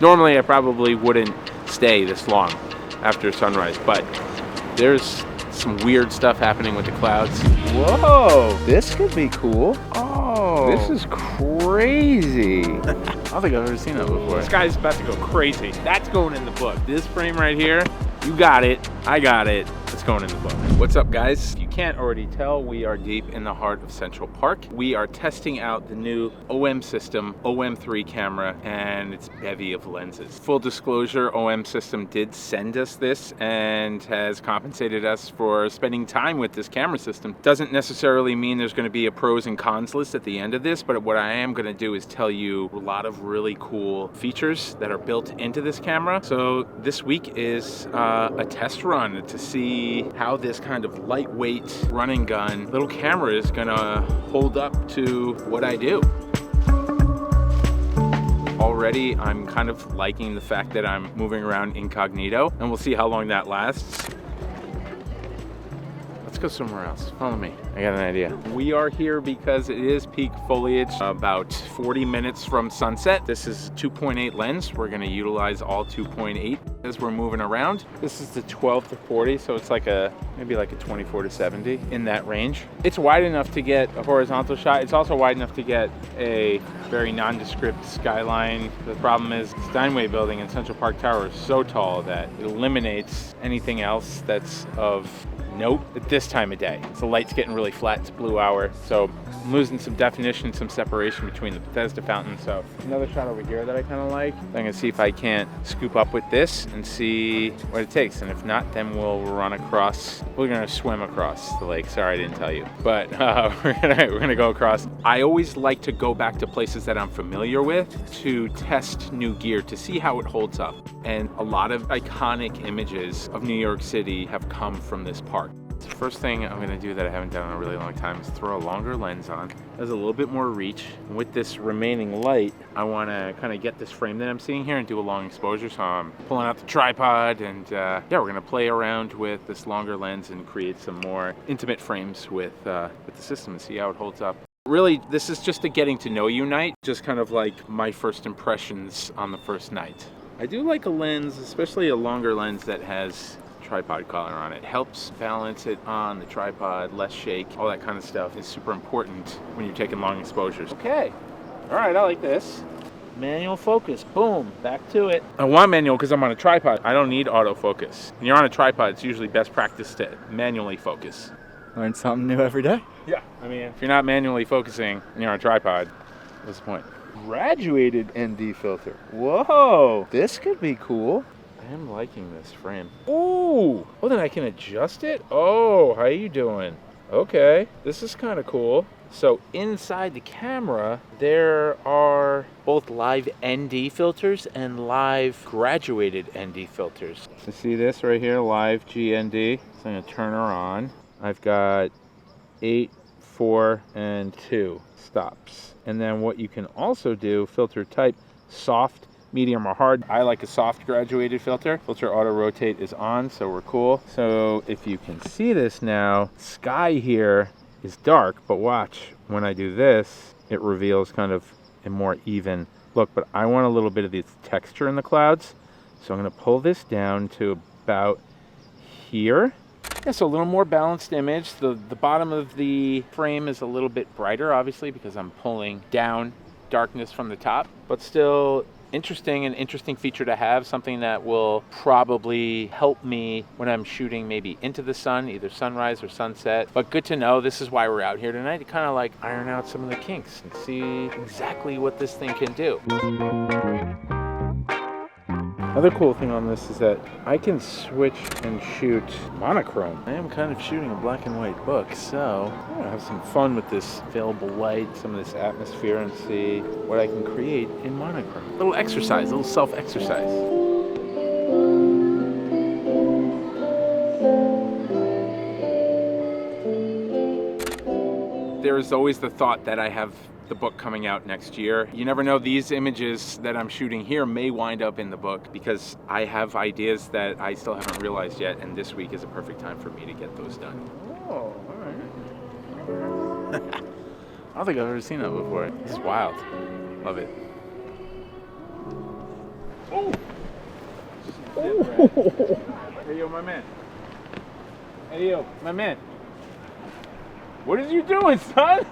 Normally I probably wouldn't stay this long after sunrise, but there's some weird stuff happening with the clouds. Whoa, this could be cool. Oh, This is crazy. I don't think I've ever seen that before. This guy's about to go crazy. That's going in the book. This frame right here, you got it, I got it. It's going in the book. What's up, guys? If you can't already tell, we are deep in the heart of Central Park. We are testing out the new OM system, OM3 camera, and its bevy of lenses. Full disclosure, OM system did send us this and has compensated us for spending time with this camera system. Doesn't necessarily mean there's going to be a pros and cons list at the end of this, but what I am going to do is tell you a lot of really cool features that are built into this camera. So this week is a test run to see how this kind of lightweight run and gun little camera is gonna hold up to what I do. Already I'm kind of liking the fact that I'm moving around incognito, and we'll see how long that lasts. Let's go somewhere else. Follow me. I got an idea. We are here because it is peak foliage, about 40 minutes from sunset. This is a 2.8 lens. We're gonna utilize all 2.8 as we're moving around. This is the 12 to 40, so it's like maybe like a 24 to 70, in that range. It's wide enough to get a horizontal shot. It's also wide enough to get a very nondescript skyline. The problem is Steinway building and Central Park Tower is so tall that it eliminates anything else that's of note at this time of day. So the light's getting really flat, it's blue hour, so I'm losing some definition, some separation between the Bethesda fountain. So another shot over here that I kind of like. I'm gonna see if I can't scoop up with this and see what it takes, and if not, then we'll run across. We're gonna swim across the lake. Sorry, I didn't tell you, but we're gonna go across. I always like to go back to places that I'm familiar with to test new gear to see how it holds up, and a lot of iconic images of New York City have come from this park. The first thing I'm gonna do that I haven't done in a really long time is throw a longer lens on. There's a little bit more reach. And with this remaining light, I wanna kind of get this frame that I'm seeing here and do a long exposure. So I'm pulling out the tripod, and yeah, we're gonna play around with this longer lens and create some more intimate frames with the system and see how it holds up. Really, this is just a getting to know you night, just kind of like my first impressions on the first night. I do like a lens, especially a longer lens that has tripod collar on it. Helps balance it on the tripod, less shake, all that kind of stuff is super important when you're taking long exposures. Okay, all right, I like this. Manual focus, boom, back to it. I want manual because I'm on a tripod. I don't need autofocus. When you're on a tripod, it's usually best practice to manually focus. Learn something new every day. Yeah, I mean, if you're not manually focusing and you're on a tripod, what's the point? Graduated ND filter. Whoa, this could be cool. I am liking this frame. Ooh! Oh, then I can adjust it? Oh, how you doing? Okay, this is kind of cool. So inside the camera, there are both live ND filters and live graduated ND filters. You see this right here, live GND? So I'm gonna turn her on. I've got 8, 4, and 2 stops. And then what you can also do, filter type, soft, medium, or hard. I like a soft graduated filter. Filter auto rotate is on, so we're cool. So if you can see this now, sky here is dark, but watch, when I do this, it reveals kind of a more even look, but I want a little bit of this texture in the clouds. So I'm gonna pull this down to about here. Yeah, so a little more balanced image. The bottom of the frame is a little bit brighter, obviously, because I'm pulling down darkness from the top, but still an interesting feature to have, something that will probably help me when I'm shooting maybe into the sun, either sunrise or sunset. But good to know, this is why we're out here tonight, to kind of like iron out some of the kinks and see exactly what this thing can do. Another cool thing on this is that I can switch and shoot monochrome. I am kind of shooting a black and white book, so I'm gonna have some fun with this available light, some of this atmosphere, and see what I can create in monochrome. A little exercise, a little self-exercise. There is always the thought that I have the book coming out next year. You never know, these images that I'm shooting here may wind up in the book because I have ideas that I still haven't realized yet, and this week is a perfect time for me to get those done. Oh, all right. I don't think I've ever seen that before. This is wild. Love it. Oh! Oh. Hey, yo, my man. Hey, yo, my man. What is you doing, son?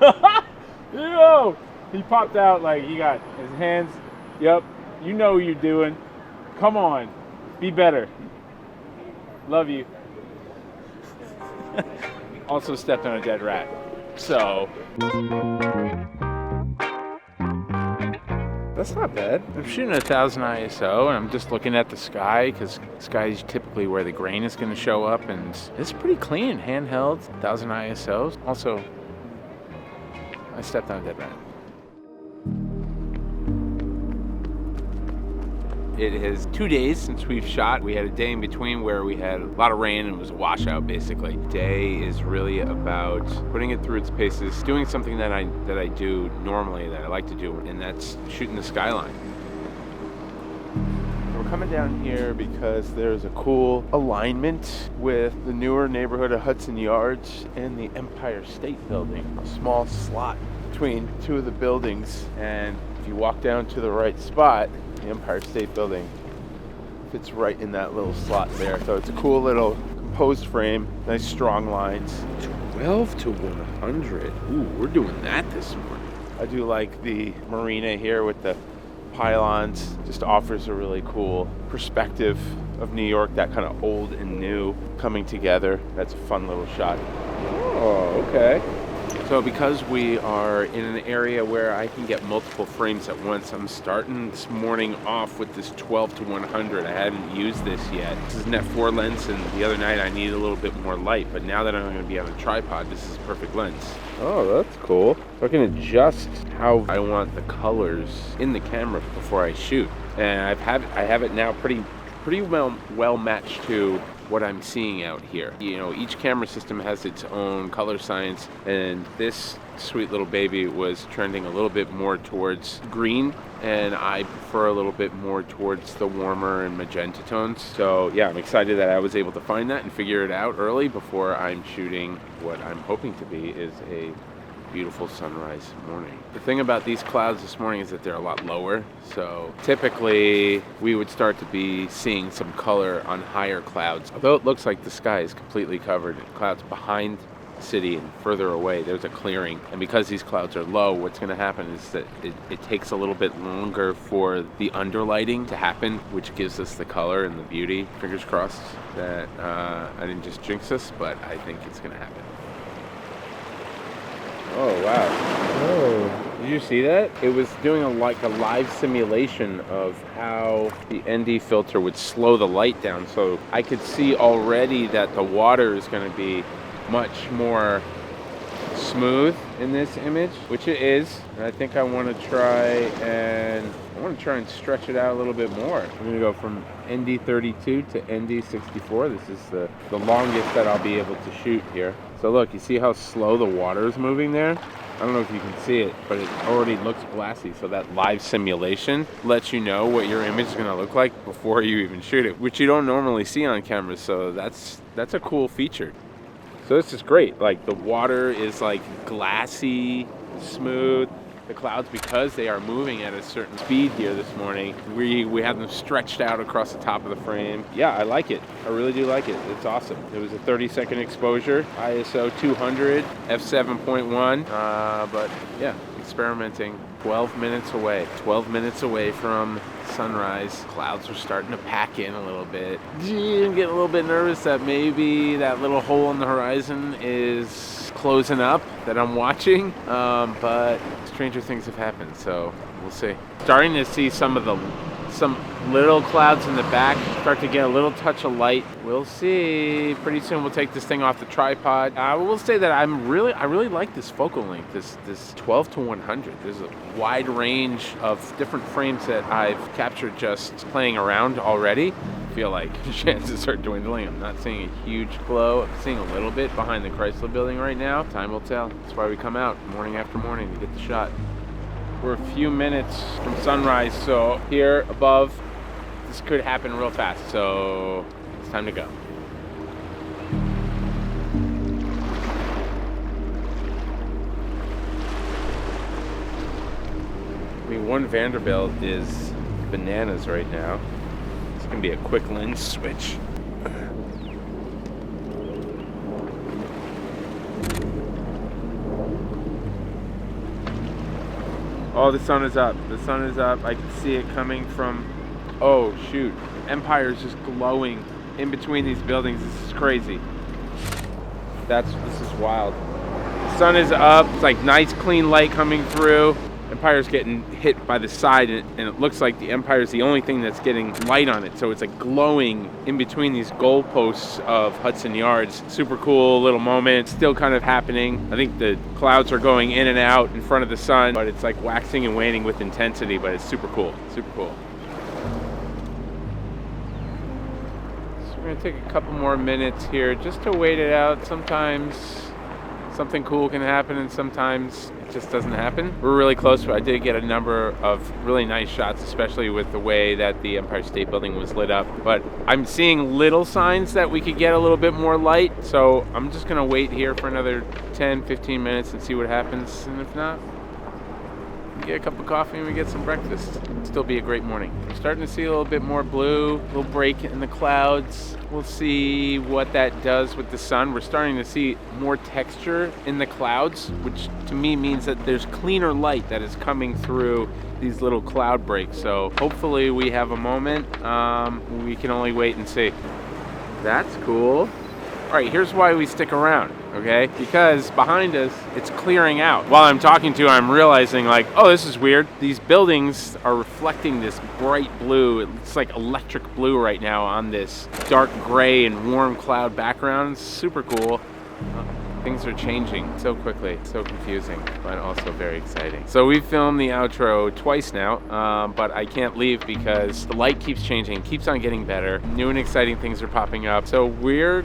Yo! He popped out like he got his hands. Yep, you know what you're doing. Come on, be better. Love you. Also stepped on a dead rat. So. That's not bad. I'm shooting at 1000 ISO and I'm just looking at the sky because sky is typically where the grain is going to show up, and it's pretty clean, handheld, 1000 ISO. Also, I stepped on a dead rat. It is 2 days since we've shot. We had a day in between where we had a lot of rain and it was a washout basically. Day is really about putting it through its paces, doing something that I do normally, that I like to do, and that's shooting the skyline. We're coming down here because there's a cool alignment with the newer neighborhood of Hudson Yards and the Empire State Building. A small slot between two of the buildings, and if you walk down to the right spot, the Empire State Building fits right in that little slot there. So it's a cool little composed frame, nice strong lines. 12 to 100. Ooh, we're doing that this morning. I do like the marina here with the pylons. Just offers a really cool perspective of New York, that kind of old and new coming together. That's a fun little shot. Oh, okay. So because we are in an area where I can get multiple frames at once, I'm starting this morning off with this 12 to 100. I hadn't used this yet. This is an f4 lens, and the other night I needed a little bit more light, but now that I'm going to be on a tripod, this is a perfect lens. Oh, that's cool. So I can adjust how I want the colors in the camera before I shoot. And I have it now pretty well matched to what I'm seeing out here. You know, each camera system has its own color science, and this sweet little baby was trending a little bit more towards green, and I prefer a little bit more towards the warmer and magenta tones. So yeah, I'm excited that I was able to find that and figure it out early before I'm shooting what I'm hoping to be is a beautiful sunrise morning. The thing about these clouds this morning is that they're a lot lower, so typically we would start to be seeing some color on higher clouds. Although it looks like the sky is completely covered in clouds behind the city and further away, there's a clearing. And because these clouds are low, what's going to happen is that it takes a little bit longer for the underlighting to happen, which gives us the color and the beauty. Fingers crossed that I didn't just jinx us, but I think it's going to happen. Oh, wow. Oh. Did you see that? It was doing like a live simulation of how the ND filter would slow the light down. So I could see already that the water is going to be much more smooth in this image, which it is. And I think I want to try and stretch it out a little bit more. I'm going to go from ND32 to ND64. This is the longest that I'll be able to shoot here. So look, you see how slow the water is moving there? I don't know if you can see it, but it already looks glassy. So that live simulation lets you know what your image is going to look like before you even shoot it, which you don't normally see on cameras. So that's a cool feature. So this is great. Like the water is like glassy, smooth. The clouds, because they are moving at a certain speed here this morning, we have them stretched out across the top of the frame. Yeah, I like it. I really do like it. It's awesome. It was a 30-second exposure, ISO 200, f7.1, but yeah, experimenting. 12 minutes away from sunrise. Clouds are starting to pack in a little bit. I'm getting a little bit nervous that maybe that little hole on the horizon is closing up that I'm watching, but stranger things have happened, so we'll see. Starting to see some little clouds in the back start to get a little touch of light. We'll see. Pretty soon we'll take this thing off the tripod. I will say that I really like this focal length, this 12 to 100. There's a wide range of different frames that I've captured just playing around already. I feel like the chances are dwindling. I'm not seeing a huge glow. I'm seeing a little bit behind the Chrysler building right now. Time will tell. That's why we come out morning after morning to get the shot. We're a few minutes from sunrise, so here above, this could happen real fast, so it's time to go. I mean, one Vanderbilt is bananas right now. It's gonna be a quick lens switch. Oh, the sun is up. The sun is up. I can see it coming from, oh shoot. Empire is just glowing in between these buildings. This is crazy. This is wild. The sun is up. It's like nice clean light coming through. Empire's getting hit by the side, and it looks like the Empire's the only thing that's getting light on it. So it's like glowing in between these goalposts of Hudson Yards. Super cool little moment. Still kind of happening. I think the clouds are going in and out in front of the sun, but it's like waxing and waning with intensity, but it's super cool. Super cool. So we're gonna take a couple more minutes here just to wait it out. Sometimes something cool can happen, and sometimes it just doesn't happen. We're really close, but I did get a number of really nice shots, especially with the way that the Empire State Building was lit up. But I'm seeing little signs that we could get a little bit more light, so I'm just gonna wait here for another 10, 15 minutes and see what happens, and if not, we get a cup of coffee and we get some breakfast. It'll still be a great morning. I'm starting to see a little bit more blue, a little break in the clouds. We'll see what that does with the sun. We're starting to see more texture in the clouds, which to me means that there's cleaner light that is coming through these little cloud breaks. So hopefully we have a moment. We can only wait and see. That's cool. All right, here's why we stick around, okay? Because behind us, it's clearing out. While I'm talking to you, I'm realizing like, oh, this is weird. These buildings are reflecting this bright blue. It's like electric blue right now on this dark gray and warm cloud background. It's super cool. Things are changing so quickly. It's so confusing, but also very exciting. So we've filmed the outro twice now, but I can't leave because the light keeps changing, keeps on getting better. New and exciting things are popping up. So we're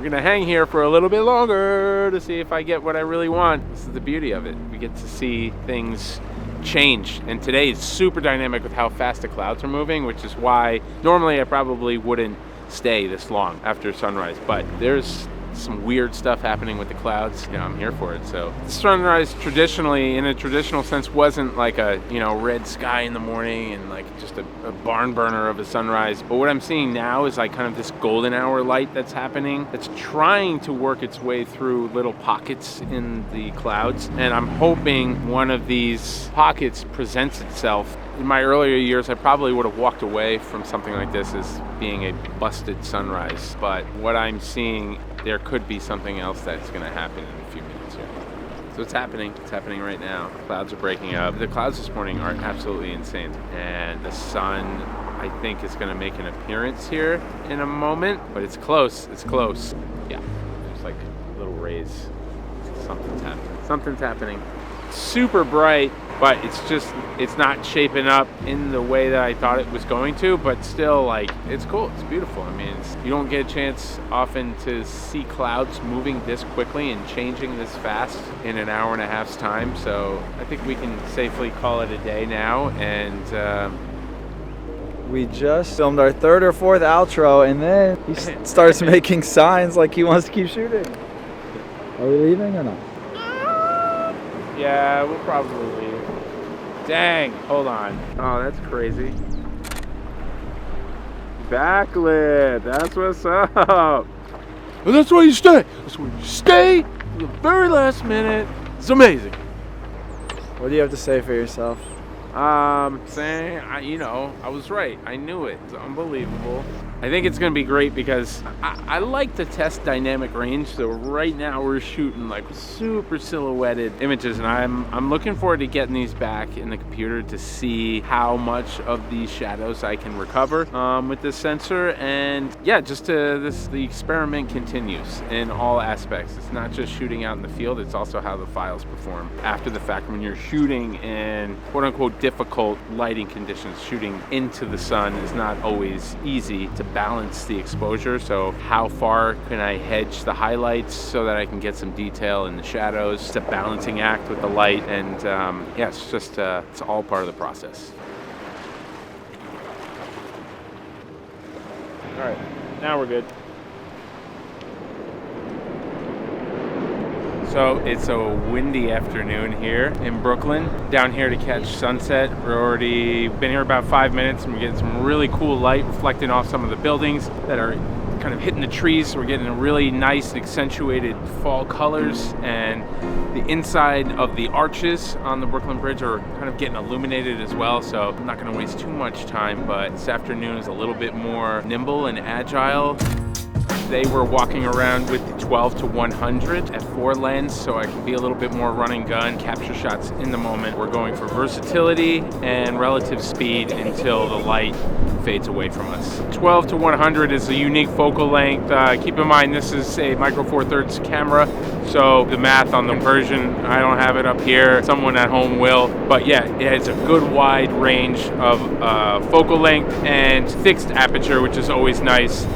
gonna hang here for a little bit longer to see if I get what I really want. This is the beauty of it. We get to see things change. And today is super dynamic with how fast the clouds are moving, which is why normally I probably wouldn't stay this long after sunrise. But there's some weird stuff happening with the clouds. You know, I'm here for it. So sunrise traditionally, in a traditional sense, wasn't like a, you know, red sky in the morning and like just a barn burner of a sunrise. But what I'm seeing now is like kind of this golden hour light that's happening, that's trying to work its way through little pockets in the clouds. And I'm hoping one of these pockets presents itself. In my earlier years, I probably would have walked away from something like this as being a busted sunrise. But what I'm seeing, there could be something else that's going to happen in a few minutes here. So it's happening. It's happening right now. Clouds are breaking up. The clouds this morning are absolutely insane. And the sun, I think, is going to make an appearance here in a moment. But it's close. It's close. Yeah, there's like little rays. Something's happening. Something's happening. Super bright, but it's not shaping up in the way that I thought it was going to, but still, like, it's cool. It's beautiful. I mean, you don't get a chance often to see clouds moving this quickly and changing this fast in an hour and a half's time. So I think we can safely call it a day now. And we just filmed our third or fourth outro, and then he starts making signs like he wants to keep shooting. Are we leaving or not? Yeah, we'll probably leave. Dang, hold on. Oh, that's crazy. Backlit, that's what's up. And that's why you stay. That's why you stay to the very last minute. It's amazing. What do you have to say for yourself? Saying, I was right. I knew it. It's unbelievable. I think it's going to be great because I like to test dynamic range. So right now we're shooting like super silhouetted images, and I'm looking forward to getting these back in the computer to see how much of these shadows I can recover with this sensor. And yeah, the experiment continues in all aspects. It's not just shooting out in the field, it's also how the files perform after the fact when you're shooting in quote unquote difficult lighting conditions. Shooting into the sun is not always easy to balance the exposure. So how far can I hedge the highlights so that I can get some detail in the shadows? It's a balancing act with the light, and yeah, it's just it's all part of the process. All right, now we're good. So it's a windy afternoon here in Brooklyn. Down here to catch sunset. We're already been here about 5 minutes and we're getting some really cool light reflecting off some of the buildings that are kind of hitting the trees. So we're getting a really nice accentuated fall colors, and the inside of the arches on the Brooklyn Bridge are kind of getting illuminated as well. So I'm not going to waste too much time, but this afternoon is a little bit more nimble and agile. Today we're walking around with the 12 to 100 at 4 lens, so I can be a little bit more run and gun, capture shots in the moment. We're going for versatility and relative speed until the light fades away from us. 12 to 100 is a unique focal length. Keep in mind this is a micro four thirds camera, so the math on the conversion, I don't have it up here. Someone at home will, but yeah, it has a good wide range of focal length and fixed aperture, which is always nice.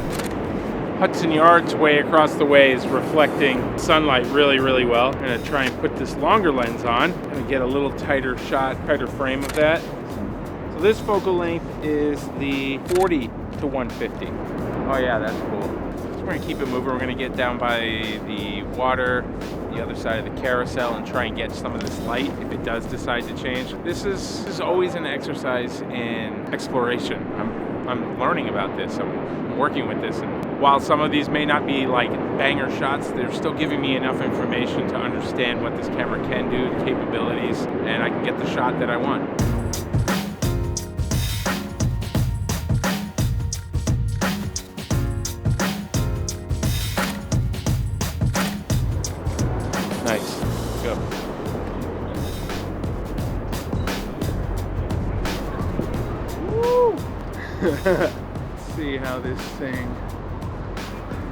Hudson Yards way across the way is reflecting sunlight really, really well. I'm gonna try and put this longer lens on and get a little tighter shot, tighter frame of that. So this focal length is the 40 to 150. Oh yeah, that's cool. So we're gonna keep it moving. We're gonna get down by the water, the other side of the carousel, and try and get some of this light if it does decide to change. This is always an exercise in exploration. I'm learning about this. I'm working with this, and while some of these may not be like banger shots, they're still giving me enough information to understand what this camera can do, the capabilities, and I can get the shot that I want. Nice. Go. Woo! Let's see how this thing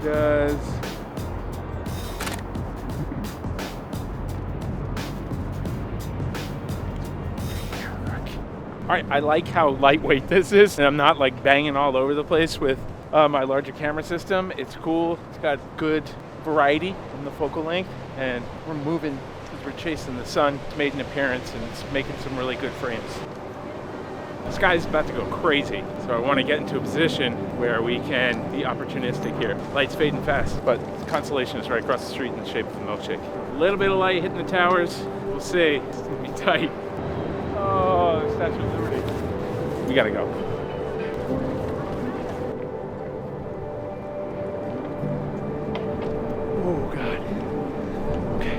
does. All right, I like how lightweight this is, and I'm not like banging all over the place with my larger camera system. It's cool. It's got good variety in the focal length, and we're moving as we're chasing the sun. It's made an appearance, and it's making some really good frames. The sky's about to go crazy, so I want to get into a position where we can be opportunistic here. Light's fading fast, but Constellation is right across the street in the shape of a milkshake. A little bit of light hitting the towers. We'll see. It's gonna be tight. Oh, the Statue of Liberty. We gotta go. Oh, God. Okay.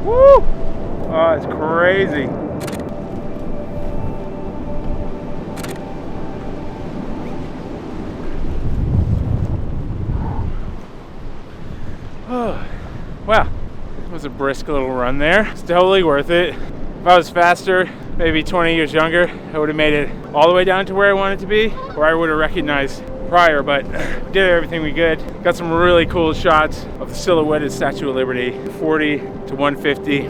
Woo! Oh, it's crazy. Oh, well, it was a brisk little run there. It's totally worth it. If I was faster, maybe 20 years younger, I would have made it all the way down to where I wanted to be, or I would have recognized prior, but we did everything we could. Got some really cool shots of the silhouetted Statue of Liberty, 40 to 150.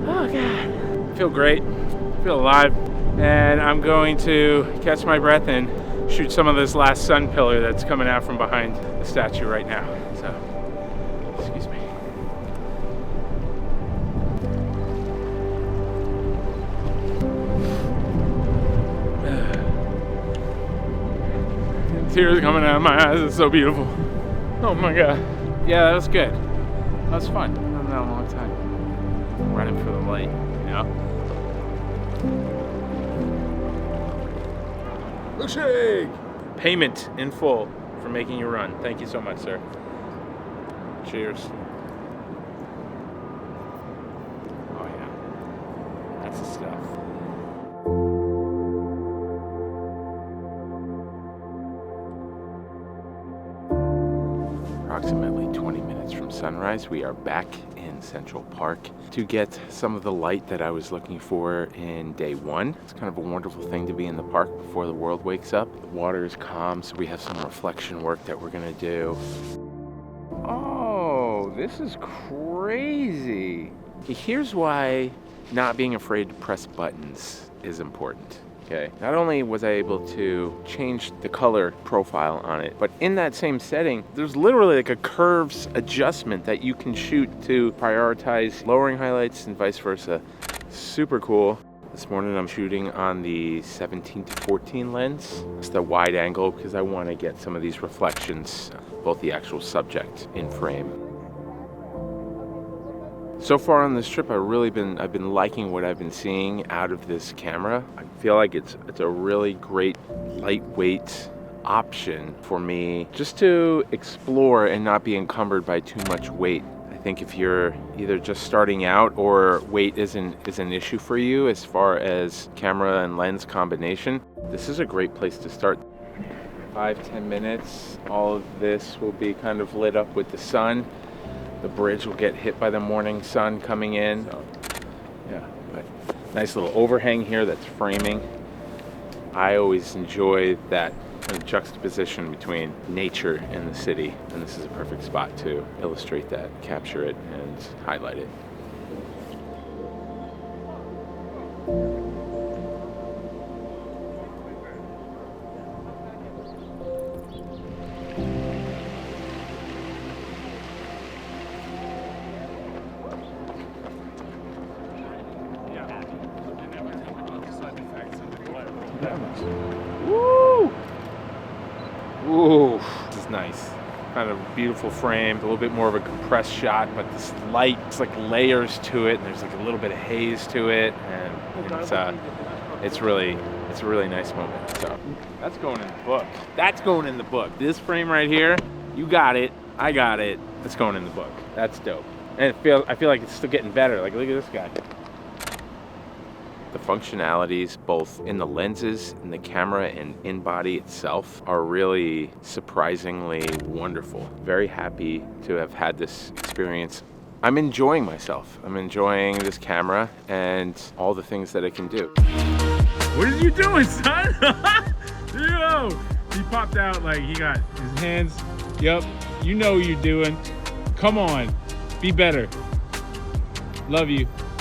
Oh God, I feel great, I feel alive. And I'm going to catch my breath and shoot some of this last sun pillar that's coming out from behind the statue right now. So, excuse me. Tears coming out of my eyes. It's so beautiful. Oh my God. Yeah, that was good. That was fun. I've done that a long time. Running for the light, you know? Milkshake! Payment in full for making you run. Thank you so much, sir. Cheers. Oh yeah. That's the stuff. Approximately 20 minutes from sunrise, we are back in Central Park to get some of the light that I was looking for in day one. It's kind of a wonderful thing to be in the park before the world wakes up. The water is calm, so we have some reflection work that we're gonna do. Oh, this is crazy. Here's why not being afraid to press buttons is important. Okay, not only was I able to change the color profile on it, but in that same setting, there's literally like a curves adjustment that you can shoot to prioritize lowering highlights and vice versa. Super cool. This morning I'm shooting on the 17-14 lens. It's the wide angle because I want to get some of these reflections, both the actual subject in frame. So far on this trip, I've been liking what I've been seeing out of this camera. I feel like it's a really great lightweight option for me just to explore and not be encumbered by too much weight. I think if you're either just starting out or weight is an issue for you as far as camera and lens combination, this is a great place to start. 5-10 minutes, all of this will be kind of lit up with the sun. The bridge will get hit by the morning sun coming in. So, yeah, but nice little overhang here that's framing. I always enjoy that kind of juxtaposition between nature and the city, and this is a perfect spot to illustrate that, capture it, and highlight it. Woo! Ooh, this is nice. Kind of beautiful frame, a little bit more of a compressed shot, but this light, it's like layers to it, and there's like a little bit of haze to it, and it's a really nice moment. So that's going in the book. That's going in the book. This frame right here, you got it, I got it. That's going in the book. That's dope. And I feel like it's still getting better. Like, look at this guy. The functionalities, both in the lenses, in the camera, and in body itself, are really surprisingly wonderful. Very happy to have had this experience. I'm enjoying myself. I'm enjoying this camera and all the things that it can do. What are you doing, son? Yo! He popped out like he got his hands. Yep, you know what you're doing. Come on, be better. Love you.